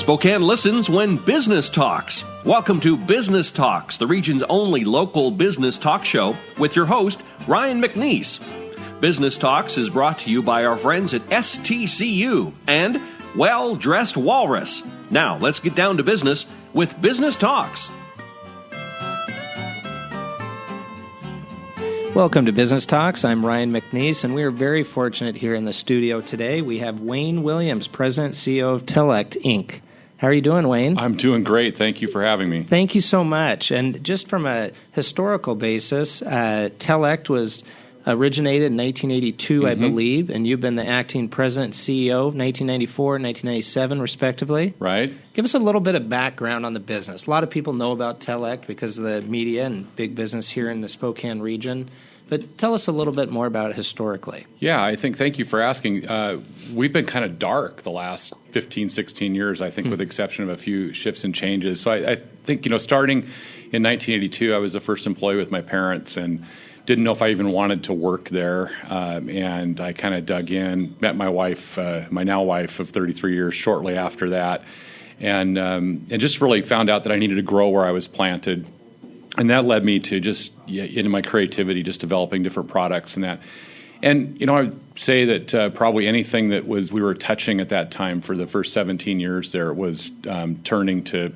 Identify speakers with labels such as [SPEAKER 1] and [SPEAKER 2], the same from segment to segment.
[SPEAKER 1] Spokane listens when business talks. Welcome to Business Talks, the region's only local business talk show with your host, Ryan McNeice. Business Talks is brought to you by our friends at STCU and Well Dressed Walrus. Now, let's get down to business with Business Talks.
[SPEAKER 2] Welcome to Business Talks. I'm Ryan McNeice, and we are very fortunate here in the studio today. We have Wayne Williams, President and CEO of Telect Inc. How are you doing, Wayne?
[SPEAKER 3] I'm doing great. Thank you for having me.
[SPEAKER 2] Thank you so much. And just from a historical basis, Telect was originated in 1982, I believe, and you've been the acting president and CEO 1994 and 1997, respectively.
[SPEAKER 3] Right.
[SPEAKER 2] Give us a little bit of background on the business. A lot of people know about Telect because of the media and big business here in the Spokane region. But tell us a little bit more about it historically.
[SPEAKER 3] Yeah, thank you for asking. We've been kind of dark the last 15, 16 years, I think, with the exception of a few shifts and changes. So I think, starting in 1982, I was the first employee with my parents and didn't know if I even wanted to work there. And I kind of dug in, met my wife, my now wife of 33 years, shortly after that. And just really found out that I needed to grow where I was planted. And that led me to just into my creativity, just developing different products and that. And, I would say that probably anything that we were touching at that time for the first 17 years there was turning to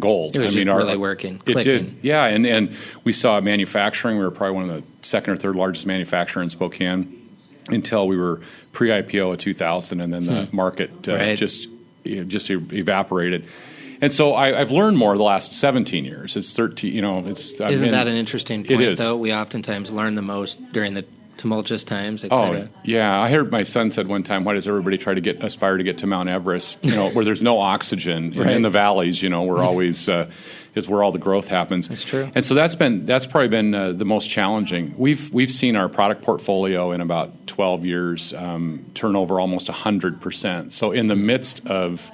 [SPEAKER 3] gold.
[SPEAKER 2] It was really working, clicking.
[SPEAKER 3] It did, yeah. And we saw manufacturing. We were probably one of the second or third largest manufacturer in Spokane until we were pre-IPO of 2000, and then the market just evaporated. And so I've learned more the last 17 years. It's 13,
[SPEAKER 2] Isn't that an interesting point, though? We oftentimes learn the most during the tumultuous times, et cetera.
[SPEAKER 3] Oh, yeah. I heard my son said one time, why does everybody try to aspire to get to Mount Everest, where there's no oxygen?
[SPEAKER 2] Right.
[SPEAKER 3] In the valleys, we're always, is where all the growth happens.
[SPEAKER 2] That's true.
[SPEAKER 3] And so that's probably been the most challenging. We've seen our product portfolio in about 12 years turn over almost 100%. So in the midst of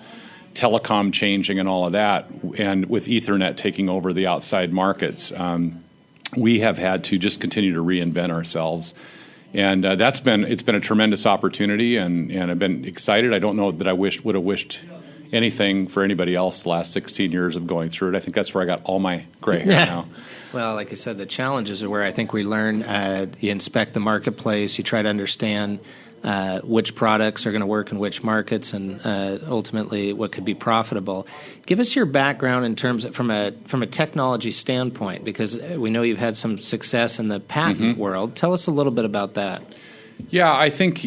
[SPEAKER 3] telecom changing and all of that, and with Ethernet taking over the outside markets, we have had to just continue to reinvent ourselves. And it's been a tremendous opportunity, and I've been excited. I don't know that I would have wished anything for anybody else the last 16 years of going through it. I think that's where I got all my gray hair now.
[SPEAKER 2] Well, like I said, the challenges are where I think we learn. You inspect the marketplace, you try to understand which products are going to work in which markets, and ultimately what could be profitable. Give us your background in terms of, from a technology standpoint, because we know you've had some success in the patent world. Tell us a little bit about that.
[SPEAKER 3] Yeah, I think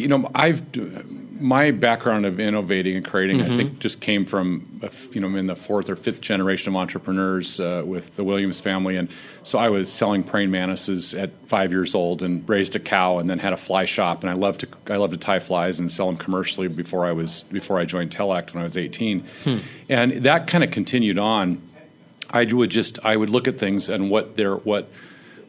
[SPEAKER 3] my background of innovating and creating, I think, just came from in the fourth or fifth generation of entrepreneurs with the Williams family, and so I was selling praying mantises at 5 years old and raised a cow and then had a fly shop, and I loved to tie flies and sell them commercially before I joined Telect when I was 18, and that kind of continued on. I would look at things and what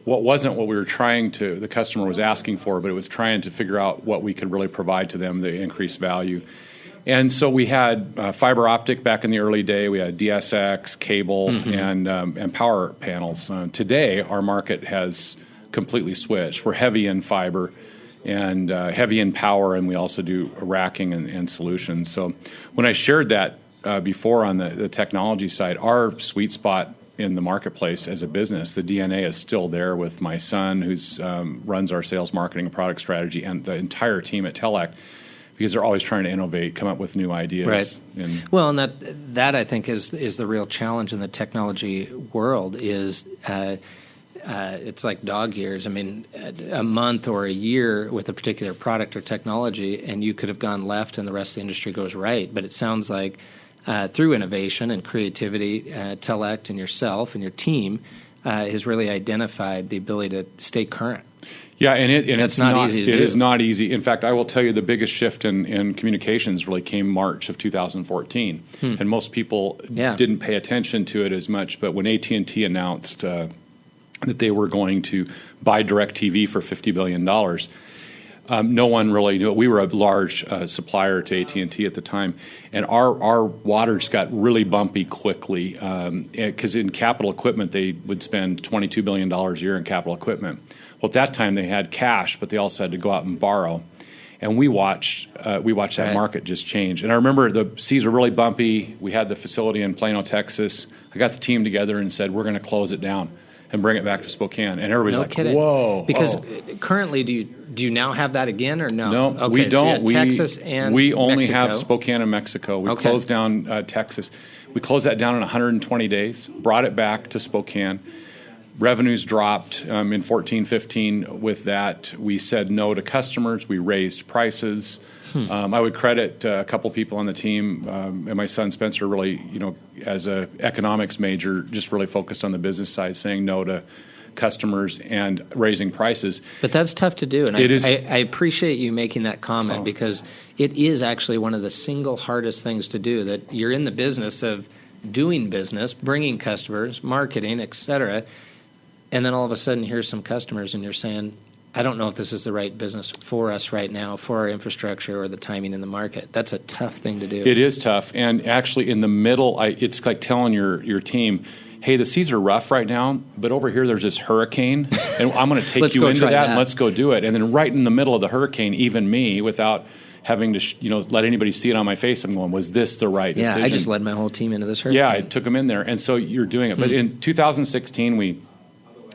[SPEAKER 3] wasn't what we were the customer was asking for, but it was trying to figure out what we could really provide to them, the increased value. And so we had fiber optic back in the early day. We had DSX, cable, and power panels. Today, our market has completely switched. We're heavy in fiber and heavy in power, and we also do racking and solutions. So when I shared that before on the technology side, our sweet spot in the marketplace as a business, the DNA is still there with my son, who's runs our sales, marketing, and product strategy, and the entire team at Telect, because they're always trying to innovate, come up with new ideas.
[SPEAKER 2] Right. Well, and that I think is the real challenge in the technology world. Is it's like dog years. I mean, a month or a year with a particular product or technology, and you could have gone left, and the rest of the industry goes right. But it sounds like through innovation and creativity, Telect and yourself and your team has really identified the ability to stay current.
[SPEAKER 3] Yeah, and
[SPEAKER 2] it's not easy to do.
[SPEAKER 3] It is not easy. In fact, I will tell you the biggest shift in communications really came March of 2014. And most people didn't pay attention to it as much. But when AT&T announced that they were going to buy DirecTV for $50 billion, no one really knew it. We were a large supplier to AT&T at the time, and our waters got really bumpy quickly because in capital equipment they would spend $22 billion a year in capital equipment. Well, at that time they had cash, but they also had to go out and borrow. And we watched that market just change. And I remember the seas were really bumpy. We had the facility in Plano, Texas. I got the team together and said, we're going to close it down and bring it back to Spokane. And everybody's like,
[SPEAKER 2] kidding.
[SPEAKER 3] Whoa.
[SPEAKER 2] Because currently, do you now have that again or no?
[SPEAKER 3] No,
[SPEAKER 2] okay,
[SPEAKER 3] we don't.
[SPEAKER 2] So you had Texas and
[SPEAKER 3] we only
[SPEAKER 2] Mexico.
[SPEAKER 3] have Spokane and Mexico. We closed down Texas. We closed that down in 120 days, brought it back to Spokane. Revenues dropped in 14, 15 with that. We said no to customers. We raised prices. I would credit a couple people on the team, and my son Spencer really, as a economics major, just really focused on the business side, saying no to customers and raising prices.
[SPEAKER 2] But that's tough to do, and
[SPEAKER 3] it is.
[SPEAKER 2] I appreciate you making that comment because it is actually one of the single hardest things to do, that you're in the business of doing business, bringing customers, marketing, et cetera, and then all of a sudden here's some customers and you're saying, I don't know if this is the right business for us right now, for our infrastructure or the timing in the market. That's a tough thing to do.
[SPEAKER 3] It is tough. And actually in the middle, it's like telling your team, hey, the seas are rough right now, but over here there's this hurricane, and I'm going to take you into that, and let's go do it. And then right in the middle of the hurricane, even me, without having to let anybody see it on my face, I'm going, was this the right decision?
[SPEAKER 2] Yeah, I just led my whole team into this hurricane.
[SPEAKER 3] Yeah, I took them in there. And so you're doing it. But in 2016,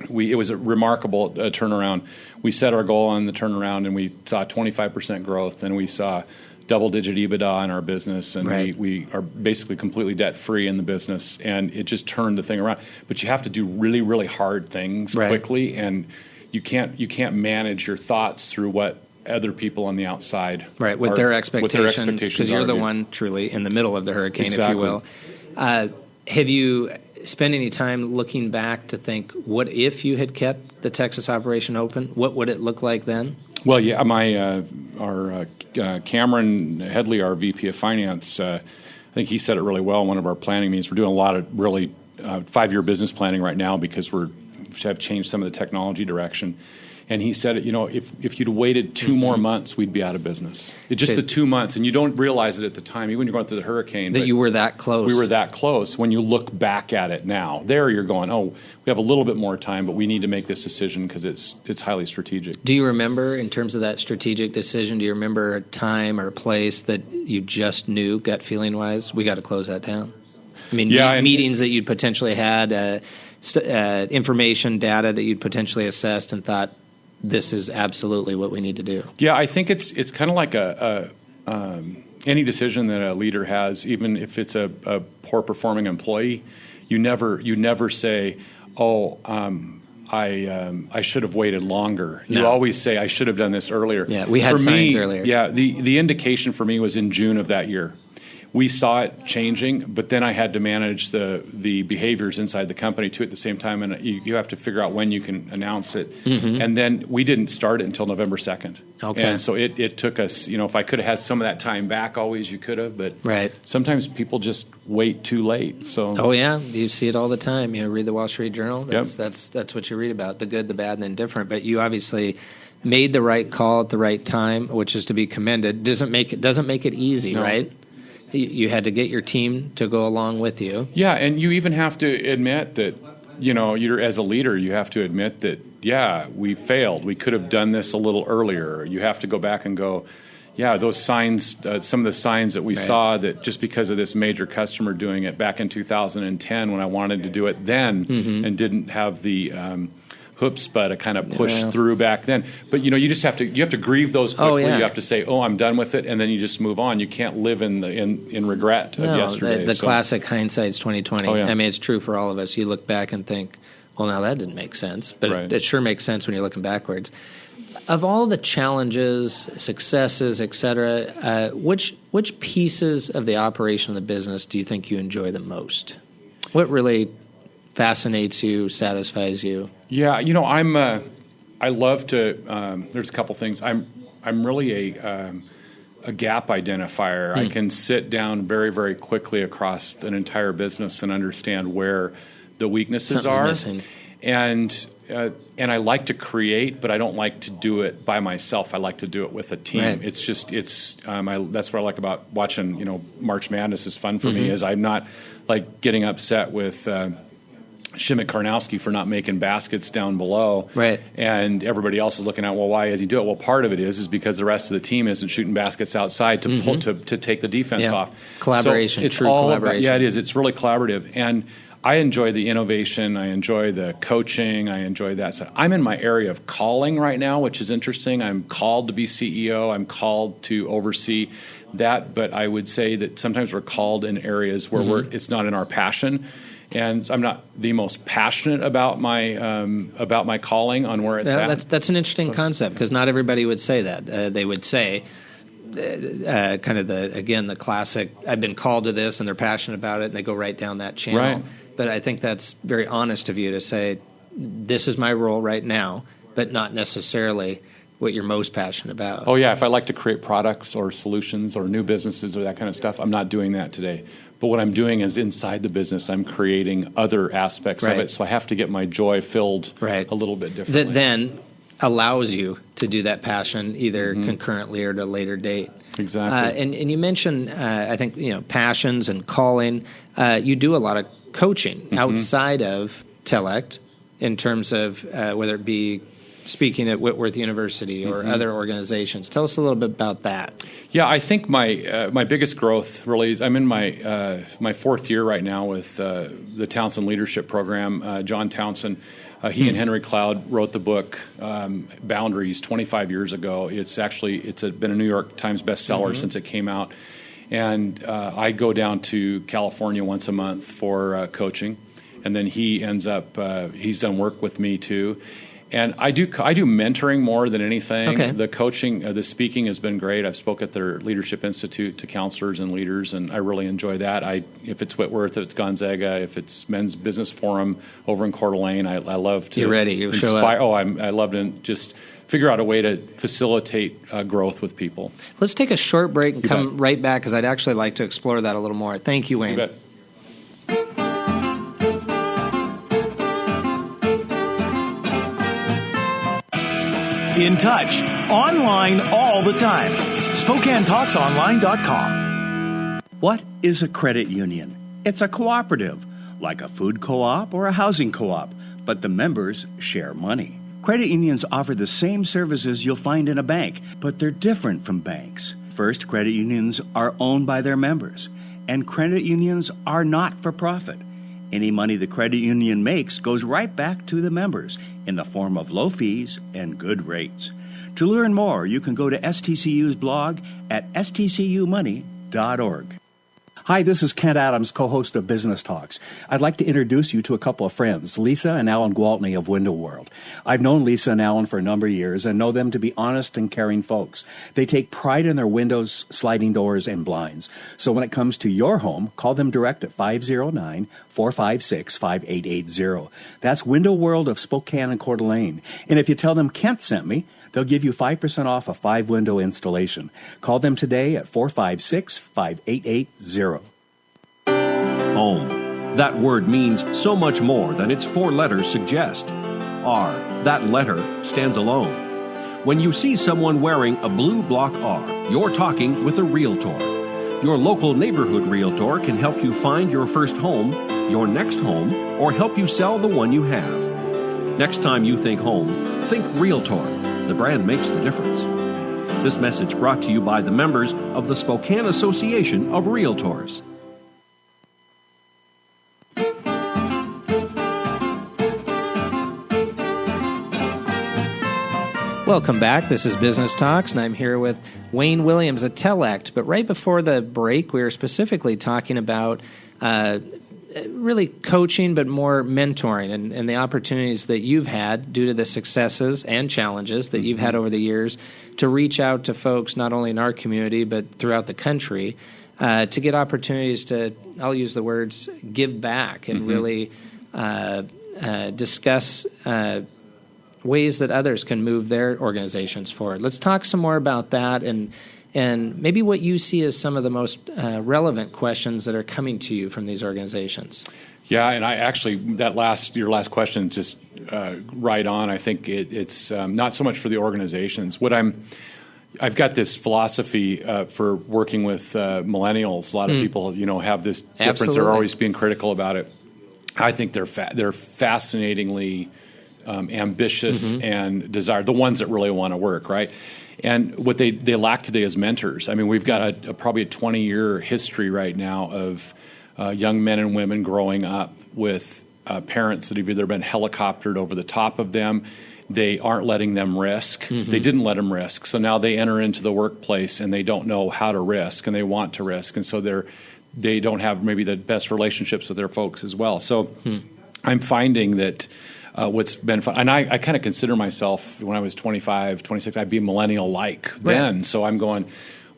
[SPEAKER 3] it was a remarkable turnaround. We set our goal on the turnaround, and we saw 25% growth, and we saw double-digit EBITDA in our business, and we are basically completely debt-free in the business, and it just turned the thing around. But you have to do really, really hard things quickly, and you can't manage your thoughts through what other people on the outside
[SPEAKER 2] with their expectations, because you're the one truly in the middle of the hurricane, if you will. Have you spend any time looking back to think, what if you had kept the Texas operation open? What would it look like then?
[SPEAKER 3] Well, yeah, our Cameron Headley, our VP of Finance, I think he said it really well in one of our planning meetings. We're doing a lot of really 5-year business planning right now because we have changed some of the technology direction. And he said, if you'd waited 2 more months, we'd be out of business. It's just the 2 months, and you don't realize it at the time, even when you're going through the hurricane.
[SPEAKER 2] That you were that close.
[SPEAKER 3] We were that close. When you look back at it now, there you're going, we have a little bit more time, but we need to make this decision because it's highly strategic. Do
[SPEAKER 2] you remember, in terms of that strategic decision, do you remember a time or a place that you just knew, gut feeling-wise, we got to close that down? I mean, meetings that you'd potentially had, information, data that you'd potentially assessed and thought, this is absolutely what we need to do.
[SPEAKER 3] Yeah, I think it's kind of like any decision that a leader has, even if it's a poor performing employee, you never say, I should have waited longer. No. You always say, I should have done this earlier.
[SPEAKER 2] Yeah, we had signs earlier.
[SPEAKER 3] Yeah, the indication for me was in June of that year. We saw it changing, but then I had to manage the behaviors inside the company too at the same time, and you have to figure out when you can announce it. Mm-hmm. And then we didn't start it until November 2nd.
[SPEAKER 2] Okay.
[SPEAKER 3] And so it took us, if I could have had some of that time back, always you could have, but sometimes people just wait too late. So
[SPEAKER 2] you see it all the time. Read the Wall Street Journal. That's what you read about, the good, the bad, and the indifferent. But you obviously made the right call at the right time, which is to be commended. Doesn't make it easy, right? You had to get your team to go along with you. Yeah, and you even have to admit that, you're as a leader, you have to admit that, we failed. We could have done this a little earlier. You have to go back and go, those signs, some of the signs that we saw that just because of this major customer doing it back in 2010 when I wanted to do it then and didn't have the chutzpah to kind of push through back then. But you just have to grieve those quickly. You have to say, I'm done with it, and then you just move on. You can't live in regret of yesterday. The classic hindsight's 20/20. I mean, it's true for all of us. You look back and think, well, now that didn't make sense, but it sure makes sense when you're looking backwards. Of all the challenges, successes, et cetera, which pieces of the operation of the business do you think you enjoy the most? What really fascinates you, satisfies you? Yeah, I love to. There's a couple things. I'm really a gap identifier. I can sit down very, very quickly across an entire business and understand where the weaknesses are. Missing. And I like to create, but I don't like to do it by myself. I like to do it with a team. Right. That's what I like about watching. March Madness is fun for me. Is I'm not like getting upset with
[SPEAKER 3] Shimmick Karnowski for not making baskets down below.
[SPEAKER 2] Right.
[SPEAKER 3] And everybody else is looking at, well, why does he do it? Well, part of it is because the rest of the team isn't shooting baskets outside to pull, to take the defense off.
[SPEAKER 2] Collaboration,
[SPEAKER 3] so it's
[SPEAKER 2] true
[SPEAKER 3] all
[SPEAKER 2] collaboration.
[SPEAKER 3] About, it is. It's really collaborative. And I enjoy the innovation. I enjoy the coaching. I enjoy that stuff. I'm in my area of calling right now, which is interesting. I'm called to be CEO. I'm called to oversee that. But I would say that sometimes we're called in areas where it's not in our passion. And I'm not the most passionate about my calling on where it's at.
[SPEAKER 2] That's an interesting concept, because not everybody would say that. They would say kind of the classic, I've been called to this, and they're passionate about it, and they go right down that channel.
[SPEAKER 3] Right.
[SPEAKER 2] But I think that's very honest of you to say, this is my role right now, but not necessarily what you're most passionate about.
[SPEAKER 3] Oh, yeah. If I like to create products or solutions or new businesses or that kind of stuff, I'm not doing that today. But what I'm doing is inside the business, I'm creating other aspects of it. So I have to get my joy filled a little bit differently.
[SPEAKER 2] That then allows you to do that passion either concurrently or at a later date.
[SPEAKER 3] Exactly.
[SPEAKER 2] And you mentioned, I think, passions and calling. You do a lot of coaching outside of Telect in terms of whether it be speaking at Whitworth University or other organizations. Tell us a little bit about that.
[SPEAKER 3] Yeah, I think my biggest growth really is I'm in my fourth year right now with the Towson Leadership Program. John Towson, he and Henry Cloud wrote the book Boundaries 25 years ago. It's been a New York Times bestseller since it came out. And I go down to California once a month for coaching, and then he ends up he's done work with me too. And I do mentoring more than anything.
[SPEAKER 2] Okay.
[SPEAKER 3] The coaching, the speaking has been great. I've spoke at their Leadership Institute to counselors and leaders, and I really enjoy that. If it's Whitworth, if it's Gonzaga, if it's Men's Business Forum over in Coeur d'Alene, I love to
[SPEAKER 2] You're ready. You
[SPEAKER 3] inspire.
[SPEAKER 2] Show up.
[SPEAKER 3] Oh, I love to just figure out a way to facilitate growth with people.
[SPEAKER 2] Let's take a short break and come right back, because I'd actually like to explore that a little more. Thank you, Wayne.
[SPEAKER 3] You bet.
[SPEAKER 4] In touch, online all the time. SpokaneTalksOnline.com.
[SPEAKER 5] What is a credit union? It's a cooperative, like a food co-op or a housing co-op, but the members share money. Credit unions offer the same services you'll find in a bank, but they're different from banks. First, credit unions are owned by their members, and credit unions are not for profit. Any money the credit union makes goes right back to the members in the form of low fees and good rates. To learn more, you can go to STCU's blog at stcumoney.org.
[SPEAKER 6] Hi, this is Kent Adams, co-host of Business Talks. I'd like to introduce you to a couple of friends, Lisa and Alan Gwaltney of Window World. I've known Lisa and Alan for a number of years and know them to be honest and caring folks. They take pride in their windows, sliding doors, and blinds. So when it comes to your home, call them direct at 509-456-5880. That's Window World of Spokane and Coeur d'Alene. And if you tell them Kent sent me, they'll give you 5% off a 5-window installation. Call them today at 456-5880.
[SPEAKER 1] Home. That word means so much more than its 4 letters suggest. R. That letter stands alone. When you see someone wearing a blue block R, you're talking with a realtor. Your local neighborhood realtor can help you find your first home, your next home, or help you sell the one you have. Next time you think home, think realtor. The brand makes the difference. This message brought to you by the members of the Spokane Association of Realtors.
[SPEAKER 2] Welcome back. This is Business Talks, and I'm here with Wayne Williams at Telect. But right before the break, we were specifically talking about really coaching, but more mentoring and the opportunities that you've had due to the successes and challenges that you've had over the years to reach out to folks not only in our community but throughout the country to get opportunities to, I'll use the words, give back and really discuss ways that others can move their organizations forward. Let's talk some more about that and maybe what you see as some of the most relevant questions that are coming to you from these organizations.
[SPEAKER 3] Yeah, and I actually, your last question is just right on. I think it's not so much for the organizations. I've got this philosophy for working with millennials. A lot of people, have this difference.
[SPEAKER 2] Absolutely.
[SPEAKER 3] They're always being critical about it. I think they're fascinatingly ambitious and desire, the ones that really want to work, right? And what they lack today is mentors. I mean, we've got probably a 20-year history right now of young men and women growing up with parents that have either been helicoptered over the top of them. They aren't letting them risk. They didn't let them risk. So now they enter into the workplace and they don't know how to risk and they want to risk. And so they don't have maybe the best relationships with their folks as well. So I'm finding that what's been fun, and I kind of consider myself, when I was 25, 26, I'd be millennial-like then. So I'm going,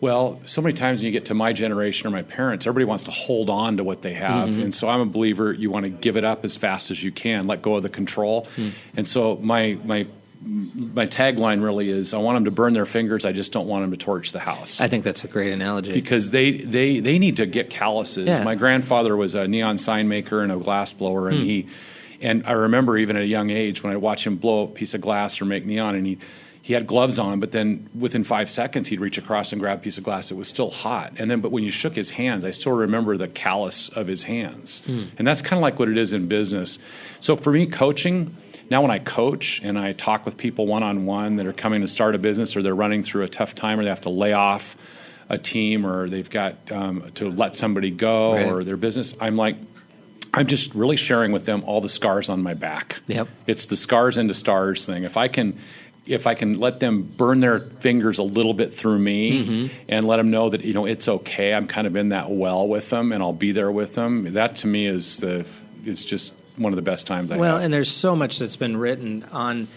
[SPEAKER 3] well, so many times when you get to my generation or my parents, everybody wants to hold on to what they have. And so I'm a believer you want to give it up as fast as you can, let go of the control. And so my tagline really is, I want them to burn their fingers, I just don't want them to torch the house.
[SPEAKER 2] I think that's a great analogy.
[SPEAKER 3] Because they need to get calluses. Yeah. My grandfather was a neon sign maker and a glass blower, and and I remember even at a young age when I watched him blow a piece of glass or make neon, and he had gloves on, but then within 5 seconds he'd reach across and grab a piece of glass. It was still hot. But when you shook his hands, I still remember the callus of his hands. And that's kind of like what it is in business. So for me, coaching, now when I coach and I talk with people one-on-one that are coming to start a business or they're running through a tough time or they have to lay off a team or they've got to let somebody go or their business, I'm just really sharing with them all the scars on my back. Yep. It's the scars into stars thing. If I can let them burn their fingers a little bit through me and let them know that, it's okay. I'm kind of in that well with them and I'll be there with them. That to me is just one of the best times I have.
[SPEAKER 2] Well, and there's so much that's been written on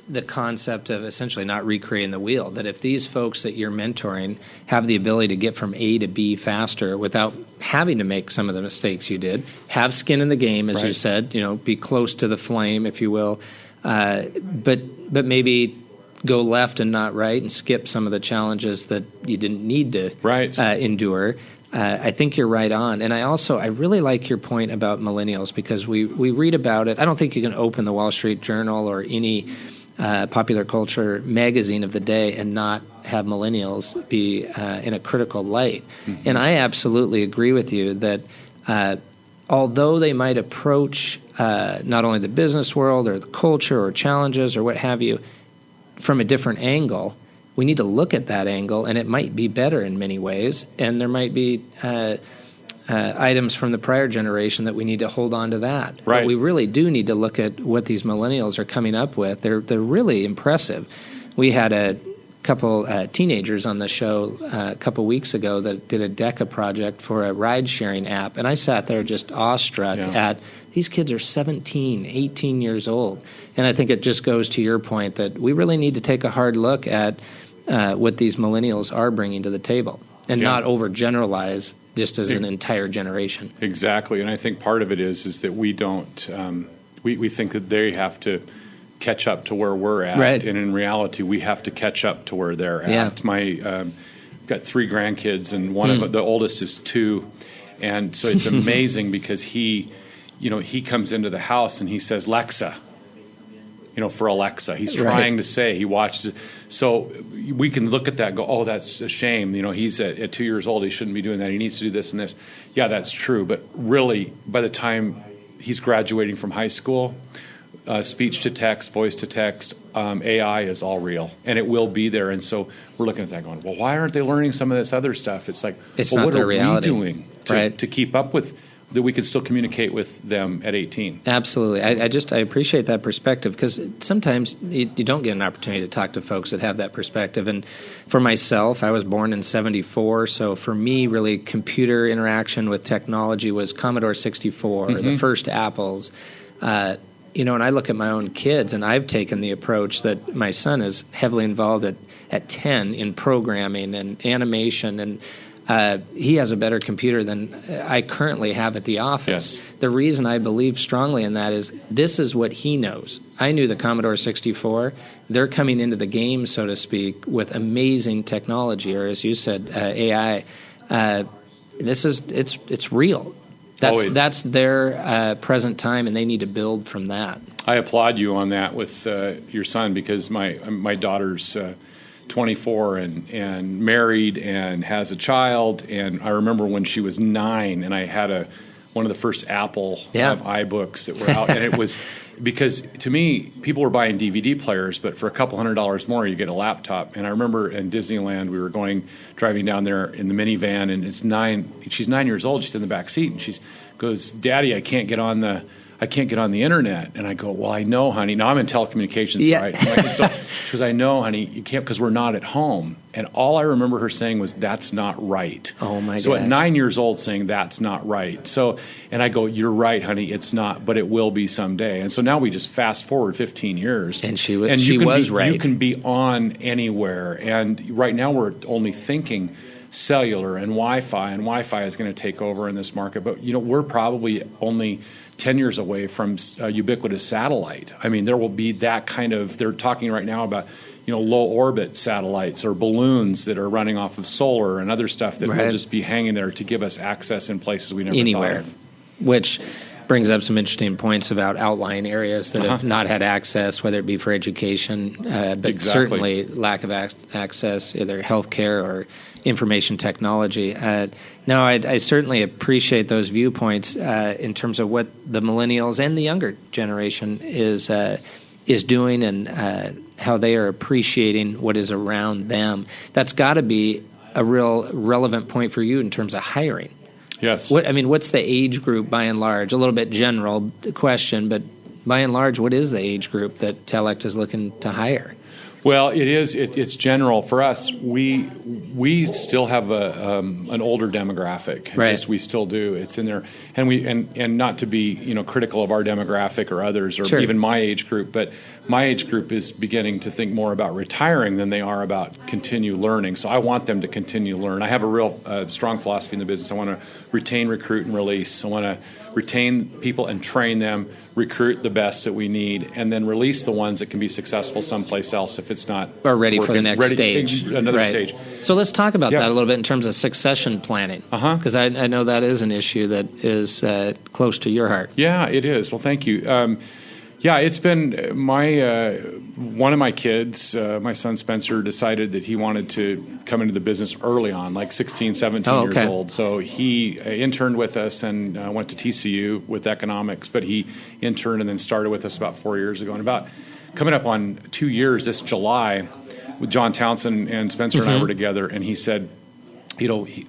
[SPEAKER 2] the concept of essentially not recreating the wheel, that if these folks that you're mentoring have the ability to get from A to B faster without having to make some of the mistakes you did, have skin in the game, as you said, be close to the flame, if you will, but maybe go left and not right and skip some of the challenges that you didn't need to endure. I think you're right on. And I really like your point about millennials, because we read about it. I don't think you can open the Wall Street Journal or any popular culture magazine of the day and not have millennials be in a critical light. And I absolutely agree with you that although they might approach not only the business world or the culture or challenges or what have you from a different angle, we need to look at that angle, and it might be better in many ways, and there might be items from the prior generation that we need to hold on to that. Right. But we really do need to look at what these millennials are coming up with. They're really impressive. We had a couple teenagers on the show a couple weeks ago that did a DECA project for a ride-sharing app, and I sat there just awestruck at these kids are 17, 18 years old. And I think it just goes to your point that we really need to take a hard look at what these millennials are bringing to the table and not overgeneralize just as an entire generation.
[SPEAKER 3] Exactly. And I think part of it is that we don't we think that they have to catch up to where we're at. Right. And in reality, we have to catch up to where they're at. Yeah. My got 3 grandkids, and one of the oldest is 2. And so it's amazing because he comes into the house and he says, Lexa, for Alexa. He's trying to say, he watches it. So we can look at that and go, oh, that's a shame. He's at 2 years old. He shouldn't be doing that. He needs to do this and this. Yeah, that's true. But really, by the time he's graduating from high school, speech to text, voice to text, AI is all real. And it will be there. And so we're looking at that going, well, why aren't they learning some of this other stuff? It's like,
[SPEAKER 2] it's not their reality.
[SPEAKER 3] What are we doing to keep up with that we can still communicate with them at 18.
[SPEAKER 2] Absolutely. I appreciate that perspective, because sometimes you don't get an opportunity to talk to folks that have that perspective. And for myself, I was born in 74, so for me, really, computer interaction with technology was Commodore 64, the first Apples. And I look at my own kids, and I've taken the approach that my son is heavily involved at 10 in programming and animation, and he has a better computer than I currently have at the office. Yes. The reason I believe strongly in that is this is what he knows. I knew the Commodore 64. They're coming into the game, so to speak, with amazing technology, or as you said, AI. It's real. That's their present time, and they need to build from that.
[SPEAKER 3] I applaud you on that with your son, because my daughter's 24 and married and has a child, and I remember when she was 9 and I had one one of the first Apple iBooks that were out, and it was because to me, people were buying DVD players, but for a couple $100 more, you get a laptop. And I remember in Disneyland, we were driving down there in the minivan, and she's 9 years old. She's in the back seat, and she goes, "Daddy, I can't get on the internet." And I go, "Well, I know, honey." Now I'm in telecommunications, right? And so she goes, "I know, honey, you can't because we're not at home." And all I remember her saying was, "That's not right."
[SPEAKER 2] Oh my god!
[SPEAKER 3] So at 9 years old, saying that's not right. So, and I go, "You're right, honey. It's not, but it will be someday." And so now we just fast forward 15 years,
[SPEAKER 2] and she was right.
[SPEAKER 3] You can be on anywhere, and right now we're only thinking cellular and Wi-Fi, and Wi-Fi is going to take over in this market. But we're probably only 10 years away from ubiquitous satellite. I mean, there will be that kind of, they're talking right now about, low orbit satellites or balloons that are running off of solar and other stuff that will just be hanging there to give us access in places we never thought of.
[SPEAKER 2] Which brings up some interesting points about outlying areas that have not had access, whether it be for education, but certainly lack of access, either healthcare or information technology. No, I certainly appreciate those viewpoints in terms of what the millennials and the younger generation is doing and how they are appreciating what is around them. That's got to be a real relevant point for you in terms of hiring.
[SPEAKER 3] Yes.
[SPEAKER 2] What's the age group by and large? A little bit general question, but by and large, what is the age group that Telect is looking to hire?
[SPEAKER 3] Well, it's general for us. We still have an older demographic.
[SPEAKER 2] Right.
[SPEAKER 3] Yes, we still do. It's in there, and not to be critical of our demographic or others or even my age group, but my age group is beginning to think more about retiring than they are about continue learning. So I want them to continue to learn. I have a real strong philosophy in the business. I want to retain, recruit, and release. I want to retain people and train them, recruit the best that we need, and then release the ones that can be successful someplace else if it's not
[SPEAKER 2] or ready
[SPEAKER 3] working.
[SPEAKER 2] For the next stage.
[SPEAKER 3] Another stage.
[SPEAKER 2] So let's talk about that a little bit in terms of succession planning, because I know that is an issue that is close to your heart.
[SPEAKER 3] Yeah, it is. Well, thank you. It's been one of my kids, my son Spencer, decided that he wanted to come into the business early on, like 16, 17 years old. So he interned with us and went to TCU with economics, but he interned and then started with us about 4 years ago. And about coming up on 2 years this July, with John Towson and Spencer and I were together, and he said,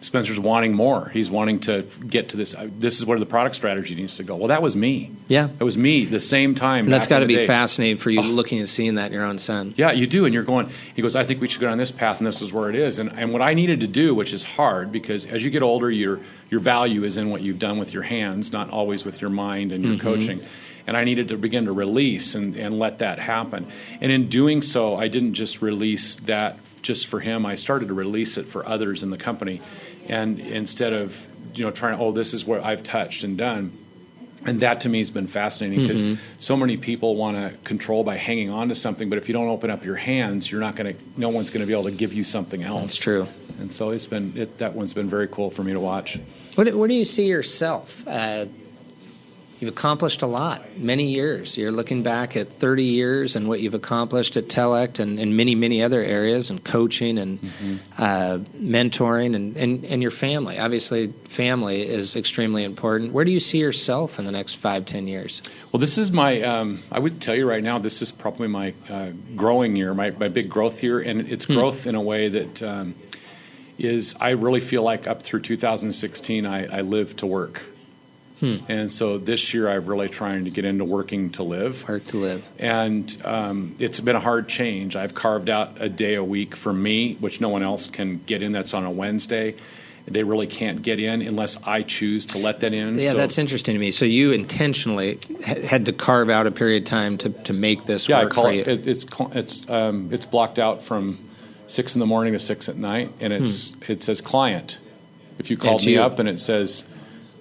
[SPEAKER 3] Spencer's wanting more. He's wanting to get to this. This is where the product strategy needs to go. Well, that was me.
[SPEAKER 2] Yeah.
[SPEAKER 3] That was me the same time.
[SPEAKER 2] And that's got to be fascinating for you looking and seeing that in your own son.
[SPEAKER 3] Yeah, you do. And you're going, he goes, I think we should go down this path, and this is where it is. And what I needed to do, which is hard, because as you get older, your value is in what you've done with your hands, not always with your mind and your coaching. And I needed to begin to release and let that happen. And in doing so, I didn't just release that just for him. I started to release it for others in the company. And instead of, trying, this is what I've touched and done. And that to me has been fascinating because so many people want to control by hanging on to something. But if you don't open up your hands, no one's going to be able to give you something else.
[SPEAKER 2] That's true.
[SPEAKER 3] And so that one's been very cool for me to watch.
[SPEAKER 2] Where do you see yourself? You've accomplished a lot, many years. You're looking back at 30 years and what you've accomplished at Telect and in many, many other areas, and coaching and mentoring and your family. Obviously, family is extremely important. Where do you see yourself in the next 5-10 years? Well,
[SPEAKER 3] this is my, I would tell you right now, this is probably my growing year, my big growth year. And it's growth in a way that is, I really feel like up through 2016, I lived to work. And so this year I'm really trying to get into working to live.
[SPEAKER 2] Work to live.
[SPEAKER 3] And it's been a hard change. I've carved out a day a week for me, which no one else can get in. That's on a Wednesday. They really can't get in unless I choose to let that in.
[SPEAKER 2] Yeah, that's interesting to me. So you intentionally had to carve out a period of time to make this work for you.
[SPEAKER 3] It's blocked out from 6 in the morning to 6 at night, and it says client. If you called me up and it says,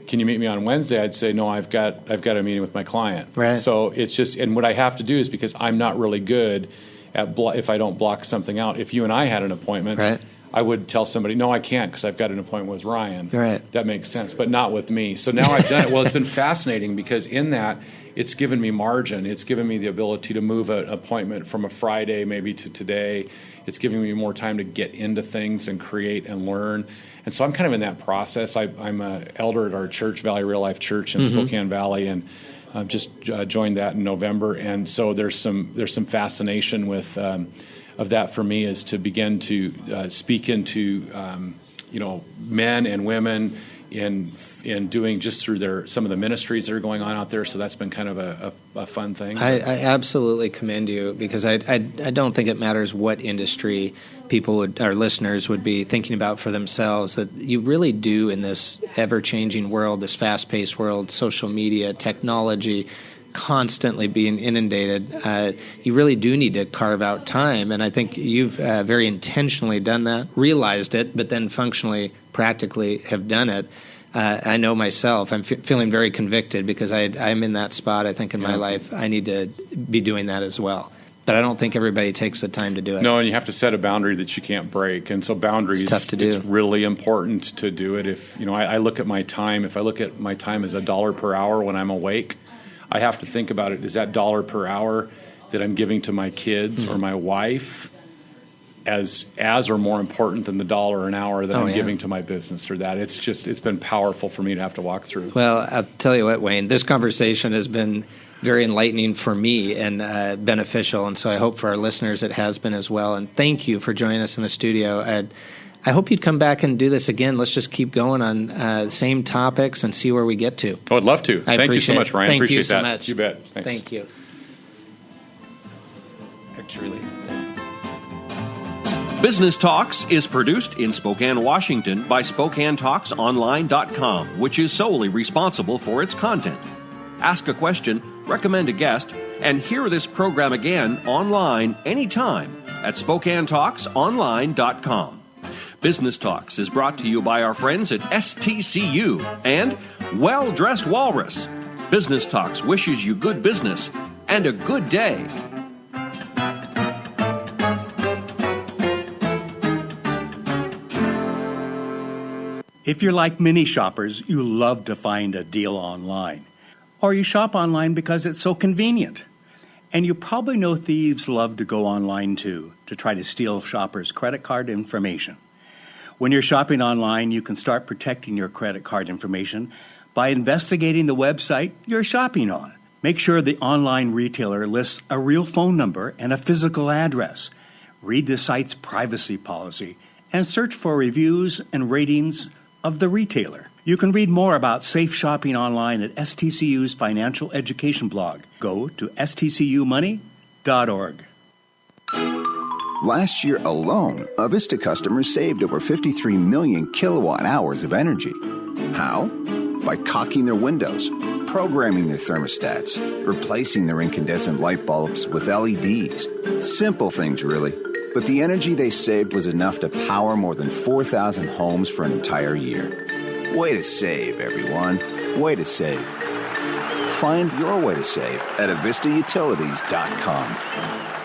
[SPEAKER 3] can you meet me on Wednesday? I'd say, no, I've got a meeting with my client.
[SPEAKER 2] Right.
[SPEAKER 3] So it's just, and what I have to do is, because I'm not really good at if I don't block something out. If you and I had an appointment, I would tell somebody, no, I can't because I've got an appointment with Ryan.
[SPEAKER 2] Right.
[SPEAKER 3] That makes sense, but not with me. So now I've done it. Well, it's been fascinating because in that, it's given me margin. It's given me the ability to move an appointment from a Friday maybe to today. It's giving me more time to get into things and create and learn. And so I'm kind of in that process. I'm an elder at our church, Valley Real Life Church in Spokane Valley, and I've just joined that in November. And so there's some fascination with of that for me, is to begin to speak into men and women in doing just through some of the ministries that are going on out there. So that's been kind of a fun thing.
[SPEAKER 2] I absolutely commend you, because I don't think it matters what industry our listeners would be thinking about for themselves, that you really do, in this ever-changing world, this fast-paced world, social media, technology, constantly being inundated, you really do need to carve out time. And I think you've very intentionally done that, realized it, but then functionally, practically have done it. I know myself, I'm feeling very convicted, because I'm in that spot, I think, in my life. I need to be doing that as well. But I don't think everybody takes the time to do it.
[SPEAKER 3] No, and you have to set a boundary that you can't break. And so boundaries,
[SPEAKER 2] it's tough to do.
[SPEAKER 3] It's really important to do it. If I look at my time, if I look at my time as $1 per hour when I'm awake, I have to think about it. Is that $1 per hour that I'm giving to my kids or my wife as or more important than the $1 an hour that I'm giving to my business or that? It's been powerful for me to have to walk through.
[SPEAKER 2] Well, I'll tell you what, Wayne, this conversation has been very enlightening for me and beneficial, and so I hope for our listeners it has been as well. And thank you for joining us in the studio. I hope you'd come back and do this again. Let's just keep going on the same topics and see where we get to.
[SPEAKER 3] Oh, I'd love to. Thank you so much, Ryan.
[SPEAKER 2] Thank
[SPEAKER 3] appreciate
[SPEAKER 2] you so
[SPEAKER 3] that.
[SPEAKER 2] much.
[SPEAKER 3] You bet. Thanks.
[SPEAKER 2] Thank you.
[SPEAKER 3] Actually.
[SPEAKER 1] Business Talks is produced in Spokane, Washington by SpokaneTalksOnline.com, which is solely responsible for its content. Ask a question, recommend a guest, and hear this program again online anytime at SpokaneTalksOnline.com. Business Talks is brought to you by our friends at STCU and Well Dressed Walrus. Business Talks wishes you good business and a good day.
[SPEAKER 5] If you're like many shoppers, you love to find a deal online. Or you shop online because it's so convenient. And you probably know thieves love to go online too, to try to steal shoppers' credit card information. When you're shopping online, you can start protecting your credit card information by investigating the website you're shopping on. Make sure the online retailer lists a real phone number and a physical address. Read the site's privacy policy and search for reviews and ratings of the retailer. You can read more about safe shopping online at STCU's financial education blog. Go to stcumoney.org.
[SPEAKER 7] Last year alone, Avista customers saved over 53 million kilowatt hours of energy. How? By caulking their windows, programming their thermostats, replacing their incandescent light bulbs with LEDs. Simple things, really. But the energy they saved was enough to power more than 4,000 homes for an entire year. Way to save, everyone. Way to save. Find your way to save at avistautilities.com.